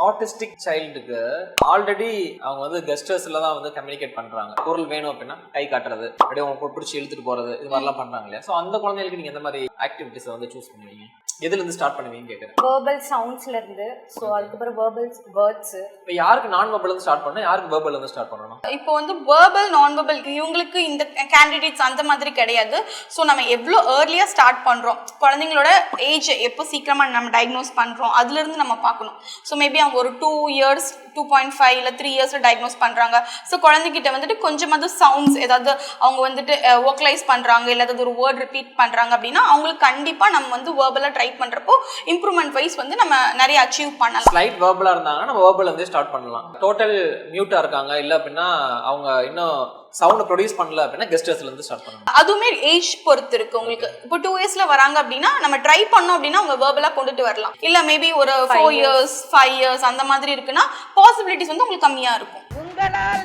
Autistic சைல்டுக்கு already அவங்க வந்து கெஸ்டர்ஸ்ல தான் வந்து கம்யூனிகேட் பண்றாங்க. பொருள் வேணும் அப்படின்னா கை காட்டுறது, அப்படியே அவங்க பிடிச்சி இழுத்துட்டு போறது, இது மாதிரிலாம் பண்றாங்க இல்லையா? ஸோ அந்த குழந்தைகளுக்கு நீங்க எந்த மாதிரி ஆக்டிவிட்டிஸ் வந்து சூஸ் பண்ணுவீங்க? எதுல இருந்து ஸ்டார்ட் பண்ணுவீங்க கேட்குறேன். வேர்பல் சவுண்ட்ஸ்ல இருந்து, ஸோ அதுக்கப்புறம் வேர்பல் வேர்ட்ஸ். இப்போ யாருக்கு நான் வேர்பல் இருந்து ஸ்டார்ட் பண்ணணும், யாருக்கு வேர்பல் இருந்து ஸ்டார்ட் பண்ணணும்? இப்போ வந்து வேர்பல் நான் வேர்பல் இவங்களுக்கு இந்த கேண்டிடேட்ஸ் அந்த மாதிரி கிடையாது. ஸோ நம்ம எவ்வளோ ஏர்லியாக ஸ்டார்ட் பண்ணுறோம், குழந்தைங்களோட ஏஜ் எப்போ சீக்கிரமாக நம்ம டயக்னோஸ் பண்ணுறோம் அதுலேருந்து நம்ம பார்க்கணும். ஸோ மேபி அவங்க ஒரு 2 years 2.5 இல்லை 3 years டயக்னோஸ் பண்ணுறாங்க. ஸோ குழந்தைகிட்ட வந்துட்டு கொஞ்சமாவது சவுண்ட்ஸ் ஏதாவது அவங்க வந்துட்டு வோக்கலைஸ் பண்ணுறாங்க, இல்லை ஏதாவது ஒரு வேர்ட் ரிப்பீட் பண்ணுறாங்க அப்படின்னா அவங்களுக்கு கண்டிப்பாக நம்ம வந்து வேர்பலாக ட்ரை பண்ணுறப்போ இம்ப்ரூவ்மெண்ட் வைஸ் வந்து நம்ம நிறைய அச்சீவ் பண்ணலாம். ஸ்லைட் வேர்பலாக இருந்தாங்கன்னா நம்ம வேர்பல் இருந்தே ஸ்டார்ட் பண்ணலாம். டோட்டல் மியூட்டாக இருக்காங்க இல்லை அப்படின்னா அவங்க இன்னும் சவுண்ட் ப்ரொடியூஸ் பண்ணல அப்படின்னா கெஸ்டர்ஸ்ல இருந்து ஸ்டார்ட் பண்ணலாம். அதுவுமே ஏஜ் பொறுத்து இருக்கு. உங்களுக்கு இப்போ 2 yearsல வராங்க அப்படின்னா நம்ம ட்ரை பண்ணோம் அப்படின்னா அவங்க வேர்பலா கொண்டுட்டு வரலாம். இல்ல மேபி ஒரு 4 years 5 years அந்த மாதிரி இருக்குன்னா பாசிபிலிட்டிஸ் வந்து உங்களுக்கு கம்மியா இருக்கும். உங்களால்